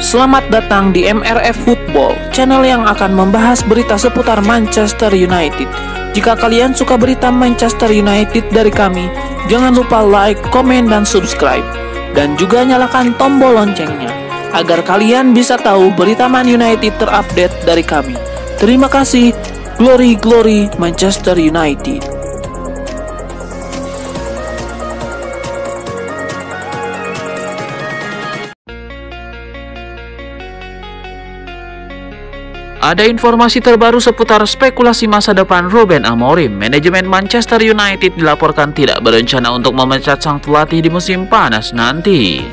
Selamat datang di MRF Football, channel yang akan membahas berita seputar Manchester United. Jika kalian suka berita Manchester United dari kami, jangan lupa like, komen, dan subscribe. Dan juga nyalakan tombol loncengnya, agar kalian bisa tahu berita Man United terupdate dari kami. Terima kasih, Glory Glory Manchester United. Ada informasi terbaru seputar spekulasi masa depan Ruben Amorim. Manajemen Manchester United dilaporkan tidak berencana untuk memecat sang pelatih di musim panas nanti.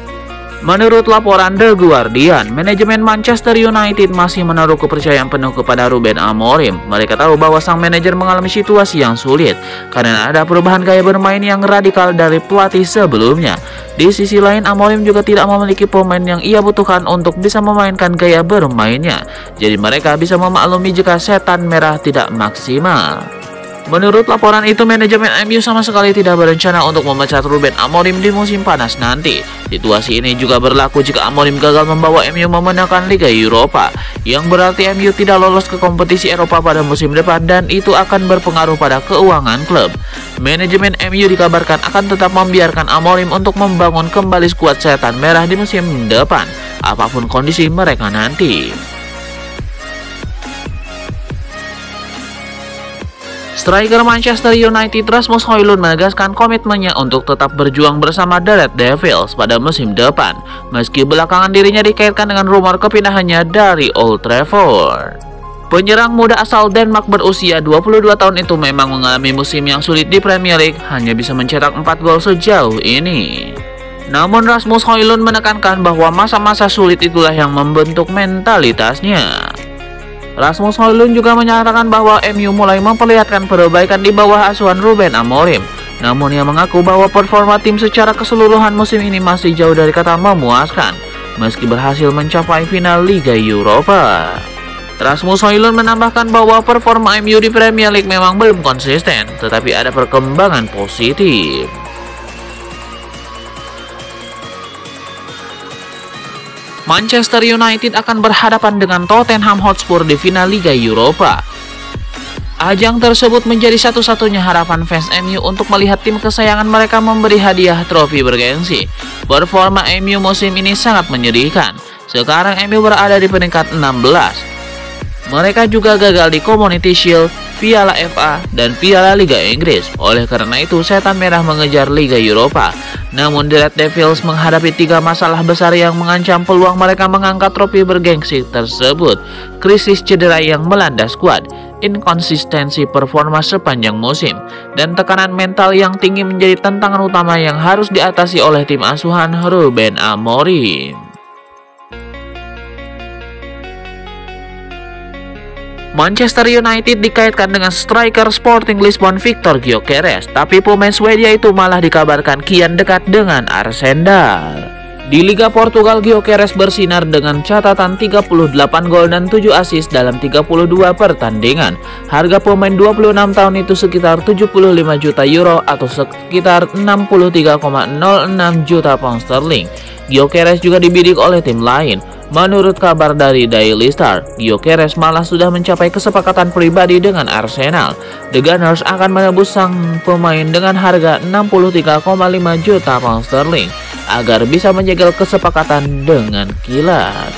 Menurut laporan The Guardian, manajemen Manchester United masih menaruh kepercayaan penuh kepada Ruben Amorim. Mereka tahu bahwa sang manajer mengalami situasi yang sulit karena ada perubahan gaya bermain yang radikal dari pelatih sebelumnya. Di sisi lain, Amorim juga tidak memiliki pemain yang ia butuhkan untuk bisa memainkan gaya bermainnya. Jadi mereka bisa memaklumi jika setan merah tidak maksimal. Menurut laporan itu, manajemen MU sama sekali tidak berencana untuk memecat Ruben Amorim di musim panas nanti. Situasi ini juga berlaku jika Amorim gagal membawa MU memenangkan Liga Eropa, yang berarti MU tidak lolos ke kompetisi Eropa pada musim depan dan itu akan berpengaruh pada keuangan klub. Manajemen MU dikabarkan akan tetap membiarkan Amorim untuk membangun kembali skuad setan merah di musim depan, apapun kondisi mereka nanti. Striker Manchester United Rasmus Højlund menegaskan komitmennya untuk tetap berjuang bersama The Red Devils pada musim depan, meski belakangan dirinya dikaitkan dengan rumor kepindahannya dari Old Trafford. Penyerang muda asal Denmark berusia 22 tahun itu memang mengalami musim yang sulit di Premier League, hanya bisa mencetak 4 gol sejauh ini. Namun Rasmus Højlund menekankan bahwa masa-masa sulit itulah yang membentuk mentalitasnya. Rasmus Højlund juga menyatakan bahwa MU mulai memperlihatkan perbaikan di bawah asuhan Ruben Amorim. Namun ia mengaku bahwa performa tim secara keseluruhan musim ini masih jauh dari kata memuaskan, meski berhasil mencapai final Liga Eropa. Rasmus Højlund menambahkan bahwa performa MU di Premier League memang belum konsisten, tetapi ada perkembangan positif. Manchester United akan berhadapan dengan Tottenham Hotspur di final Liga Eropa. Ajang tersebut menjadi satu-satunya harapan fans MU untuk melihat tim kesayangan mereka memberi hadiah trofi bergengsi. Performa MU musim ini sangat menyedihkan. Sekarang MU berada di peringkat 16. Mereka juga gagal di Community Shield, Piala FA, dan Piala Liga Inggris. Oleh karena itu, setan merah mengejar Liga Eropa. Namun The Red Devils menghadapi 3 masalah besar yang mengancam peluang mereka mengangkat trofi bergengsi tersebut. Krisis cedera yang melanda skuad, inkonsistensi performa sepanjang musim, dan tekanan mental yang tinggi menjadi tantangan utama yang harus diatasi oleh tim asuhan Ruben Amorim. Manchester United dikaitkan dengan striker Sporting Lisbon Victor Gyökeres, tapi pemain Swedia itu malah dikabarkan kian dekat dengan Arsenal. Di Liga Portugal, Gyökeres bersinar dengan catatan 38 gol dan 7 assist dalam 32 pertandingan. Harga pemain 26 tahun itu sekitar 75 juta euro atau sekitar 63,06 juta pound sterling. Gyökeres juga dibidik oleh tim lain. Menurut kabar dari Daily Star, Gyökeres malah sudah mencapai kesepakatan pribadi dengan Arsenal. The Gunners akan menebus sang pemain dengan harga 63,5 juta pound sterling agar bisa menyegel kesepakatan dengan kilat.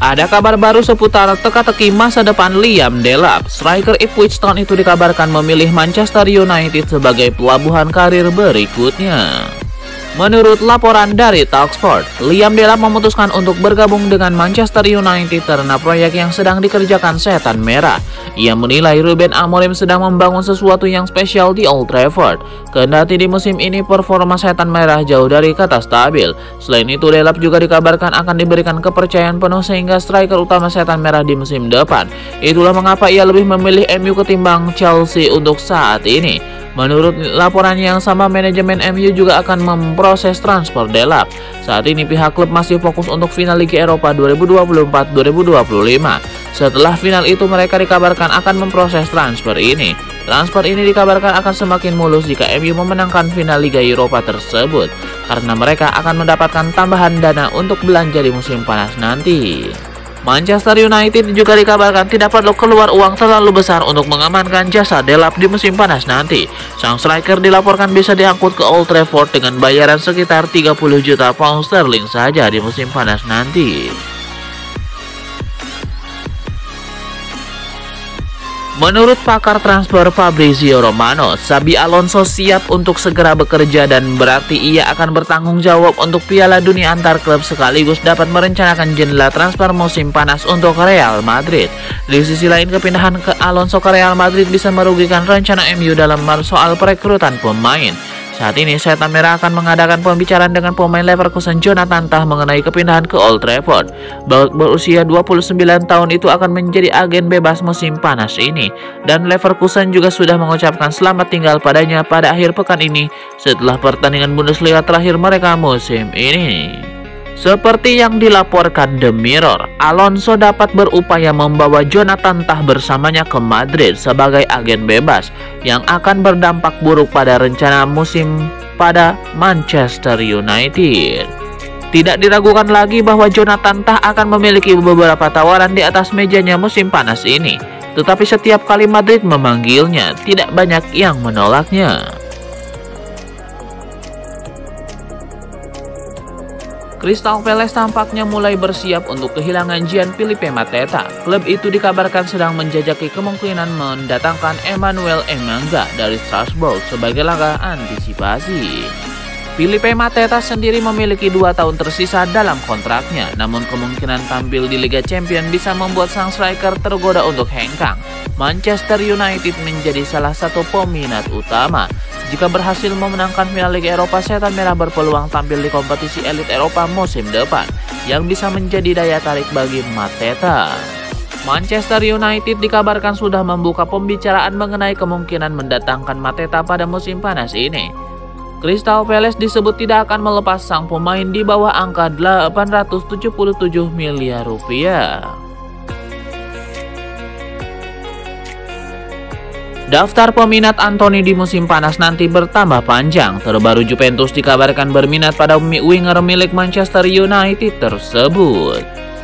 Ada kabar baru seputar teka-teki masa depan Liam Delap. Striker Ipswich Town itu dikabarkan memilih Manchester United sebagai pelabuhan karir berikutnya. Menurut laporan dari Talksport, Liam Delap memutuskan untuk bergabung dengan Manchester United karena proyek yang sedang dikerjakan setan merah. Ia menilai Ruben Amorim sedang membangun sesuatu yang spesial di Old Trafford. Kendati di musim ini performa setan merah jauh dari kata stabil. Selain itu, Delap juga dikabarkan akan diberikan kepercayaan penuh sehingga striker utama setan merah di musim depan. Itulah mengapa ia lebih memilih MU ketimbang Chelsea untuk saat ini. Menurut laporan yang sama, manajemen MU juga akan memproses transfer Delap. Saat ini pihak klub masih fokus untuk final Liga Eropa 2024-2025. Setelah final itu mereka dikabarkan akan memproses transfer ini. Transfer ini dikabarkan akan semakin mulus jika MU memenangkan final Liga Eropa tersebut, karena mereka akan mendapatkan tambahan dana untuk belanja di musim panas nanti. Manchester United juga dikabarkan tidak perlu keluar uang terlalu besar untuk mengamankan jasa Delap di musim panas nanti. Sang striker dilaporkan bisa diangkut ke Old Trafford dengan bayaran sekitar 30 juta pound sterling saja di musim panas nanti. Menurut pakar transfer Fabrizio Romano, Xabi Alonso siap untuk segera bekerja dan berarti ia akan bertanggung jawab untuk Piala Dunia antar klub sekaligus dapat merencanakan jendela transfer musim panas untuk Real Madrid. Di sisi lain, kepindahan ke Alonso ke Real Madrid bisa merugikan rencana MU dalam soal perekrutan pemain. Saat ini Setan Merah akan mengadakan pembicaraan dengan pemain Leverkusen Jonathan Tah mengenai kepindahan ke Old Trafford. Berusia 29 tahun itu akan menjadi agen bebas musim panas ini, dan Leverkusen juga sudah mengucapkan selamat tinggal padanya pada akhir pekan ini setelah pertandingan Bundesliga terakhir mereka musim ini. Seperti yang dilaporkan The Mirror, Alonso dapat berupaya membawa Jonathan Tah bersamanya ke Madrid sebagai agen bebas yang akan berdampak buruk pada rencana musim pada Manchester United. Tidak diragukan lagi bahwa Jonathan Tah akan memiliki beberapa tawaran di atas mejanya musim panas ini, tetapi setiap kali Madrid memanggilnya, tidak banyak yang menolaknya. Crystal Palace tampaknya mulai bersiap untuk kehilangan Gianfilippo Mateta. Klub itu dikabarkan sedang menjajaki kemungkinan mendatangkan Emmanuel Emanga dari Strasbourg sebagai langkah antisipasi. Filipe Mateta sendiri memiliki 2 tahun tersisa dalam kontraknya, namun kemungkinan tampil di Liga Champions bisa membuat sang striker tergoda untuk hengkang. Manchester United menjadi salah satu peminat utama. Jika berhasil memenangkan final Liga Eropa, Setan Merah berpeluang tampil di kompetisi elit Eropa musim depan, yang bisa menjadi daya tarik bagi Mateta. Manchester United dikabarkan sudah membuka pembicaraan mengenai kemungkinan mendatangkan Mateta pada musim panas ini. Crystal Palace disebut tidak akan melepas sang pemain di bawah angka 877 miliar rupiah. Daftar peminat Anthony di musim panas nanti bertambah panjang. Terbaru Juventus dikabarkan berminat pada winger milik Manchester United tersebut.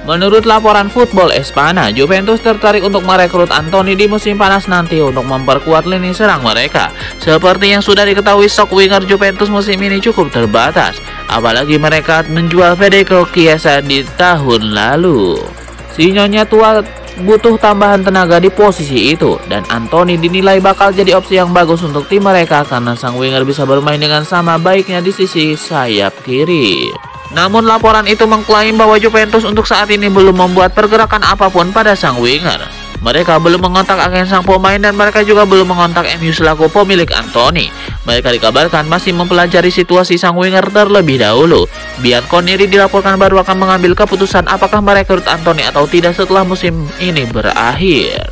Menurut laporan Football Espana, Juventus tertarik untuk merekrut Anthony di musim panas nanti untuk memperkuat lini serang mereka. Seperti yang sudah diketahui, stok winger Juventus musim ini cukup terbatas, apalagi mereka menjual Federico Chiesa di tahun lalu. Si Nyonya tua butuh tambahan tenaga di posisi itu, dan Anthony dinilai bakal jadi opsi yang bagus untuk tim mereka karena sang winger bisa bermain dengan sama baiknya di sisi sayap kiri. Namun laporan itu mengklaim bahwa Juventus untuk saat ini belum membuat pergerakan apapun pada sang winger. Mereka belum mengontak agen sang pemain dan mereka juga belum mengontak MU selaku pemilik Anthony. Mereka dikabarkan masih mempelajari situasi sang winger terlebih dahulu. Bianconeri dilaporkan baru akan mengambil keputusan apakah merekrut Anthony atau tidak setelah musim ini berakhir.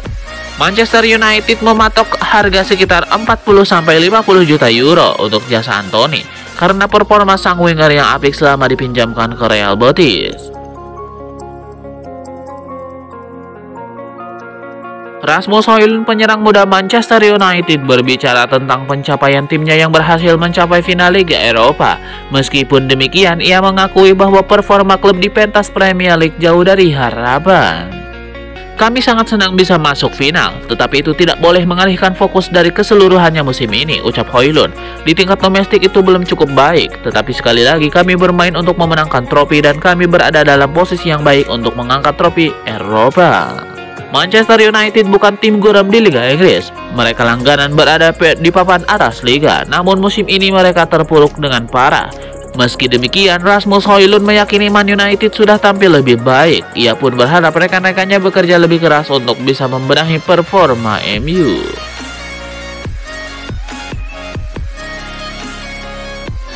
Manchester United mematok harga sekitar 40-50 juta euro untuk jasa Anthony karena performa sang winger yang apik selama dipinjamkan ke Real Betis. Rasmus Højlund, penyerang muda Manchester United, berbicara tentang pencapaian timnya yang berhasil mencapai final Liga Eropa. Meskipun demikian, ia mengakui bahwa performa klub di pentas Premier League jauh dari harapan. Kami sangat senang bisa masuk final, tetapi itu tidak boleh mengalihkan fokus dari keseluruhannya musim ini, ucap Højlund. Di tingkat domestik itu belum cukup baik, tetapi sekali lagi kami bermain untuk memenangkan trofi dan kami berada dalam posisi yang baik untuk mengangkat trofi Eropa. Manchester United bukan tim gurem di Liga Inggris. Mereka langganan berada di papan atas liga, namun musim ini mereka terpuruk dengan parah. Meski demikian, Rasmus Højlund meyakini Man United sudah tampil lebih baik. Ia pun berharap rekan-rekannya bekerja lebih keras untuk bisa membenahi performa MU.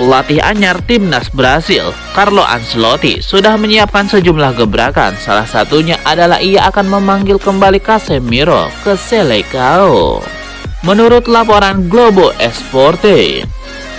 Pelatih anyar timnas Brasil, Carlo Ancelotti, sudah menyiapkan sejumlah gebrakan. Salah satunya adalah ia akan memanggil kembali Casemiro ke Selecao. Menurut laporan Globo Esporte,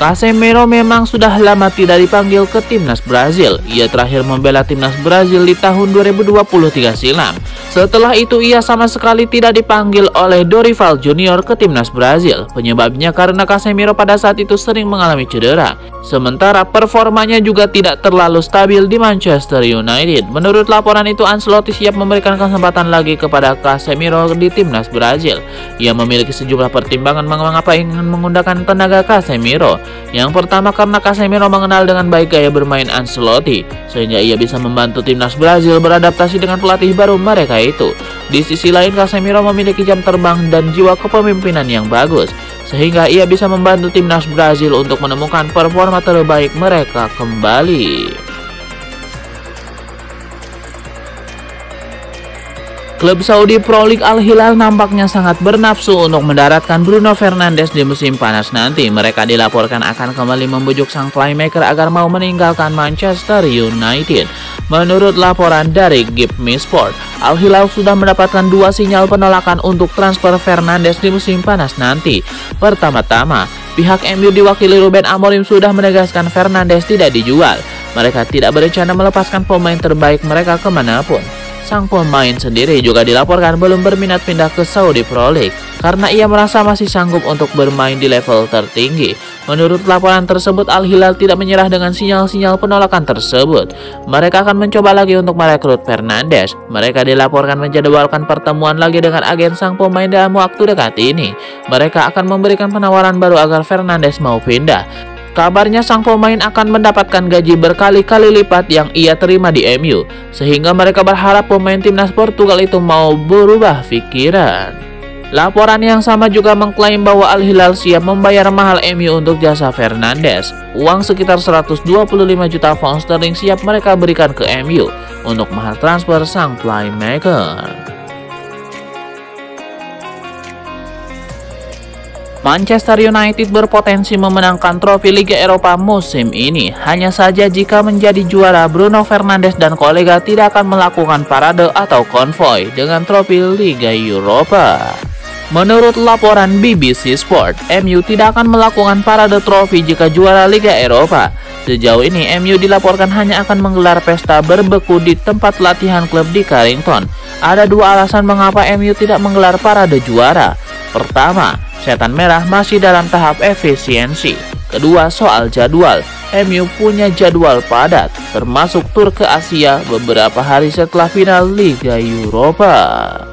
Casemiro memang sudah lama tidak dipanggil ke timnas Brazil. Ia terakhir membela timnas Brazil di tahun 2023 silam. Setelah itu ia sama sekali tidak dipanggil oleh Dorival Junior ke timnas Brazil. Penyebabnya karena Casemiro pada saat itu sering mengalami cedera. Sementara performanya juga tidak terlalu stabil di Manchester United. Menurut laporan itu, Ancelotti siap memberikan kesempatan lagi kepada Casemiro di timnas Brazil. Ia memiliki sejumlah pertimbangan mengapa ingin menggunakan tenaga Casemiro. Yang pertama, karena Casemiro mengenal dengan baik gaya bermain Ancelotti, sehingga ia bisa membantu timnas Brazil beradaptasi dengan pelatih baru mereka itu. Di sisi lain, Casemiro memiliki jam terbang dan jiwa kepemimpinan yang bagus, sehingga ia bisa membantu timnas Brazil untuk menemukan performa terbaik mereka kembali. Klub Saudi Pro League Al Hilal nampaknya sangat bernafsu untuk mendaratkan Bruno Fernandes di musim panas nanti. Mereka dilaporkan akan kembali membujuk sang playmaker agar mau meninggalkan Manchester United. Menurut laporan dari Give Me Sport, Al Hilal sudah mendapatkan 2 sinyal penolakan untuk transfer Fernandes di musim panas nanti. Pertama-tama, pihak MU diwakili Ruben Amorim sudah menegaskan Fernandes tidak dijual. Mereka tidak berencana melepaskan pemain terbaik mereka kemanapun. Sang pemain sendiri juga dilaporkan belum berminat pindah ke Saudi Pro League karena ia merasa masih sanggup untuk bermain di level tertinggi. Menurut laporan tersebut, Al Hilal tidak menyerah dengan sinyal-sinyal penolakan tersebut. Mereka akan mencoba lagi untuk merekrut Fernandes. Mereka dilaporkan menjadwalkan pertemuan lagi dengan agen sang pemain dalam waktu dekat ini. Mereka akan memberikan penawaran baru agar Fernandes mau pindah. Kabarnya sang pemain akan mendapatkan gaji berkali-kali lipat yang ia terima di MU, sehingga mereka berharap pemain timnas Portugal itu mau berubah pikiran. Laporan yang sama juga mengklaim bahwa Al Hilal siap membayar mahal MU untuk jasa Fernandes. Uang sekitar 125 juta pound sterling siap mereka berikan ke MU untuk mahar transfer sang playmaker. Manchester United berpotensi memenangkan trofi Liga Eropa musim ini. Hanya saja jika menjadi juara, Bruno Fernandes dan kolega tidak akan melakukan parade atau konvoi dengan trofi Liga Eropa. Menurut laporan BBC Sport, MU tidak akan melakukan parade trofi jika juara Liga Eropa. Sejauh ini, MU dilaporkan hanya akan menggelar pesta berbeku di tempat latihan klub di Carrington. Ada 2 alasan mengapa MU tidak menggelar parade juara. Pertama, Setan Merah masih dalam tahap efisiensi. Kedua, soal jadwal. MU punya jadwal padat, termasuk tur ke Asia beberapa hari setelah final Liga Eropa.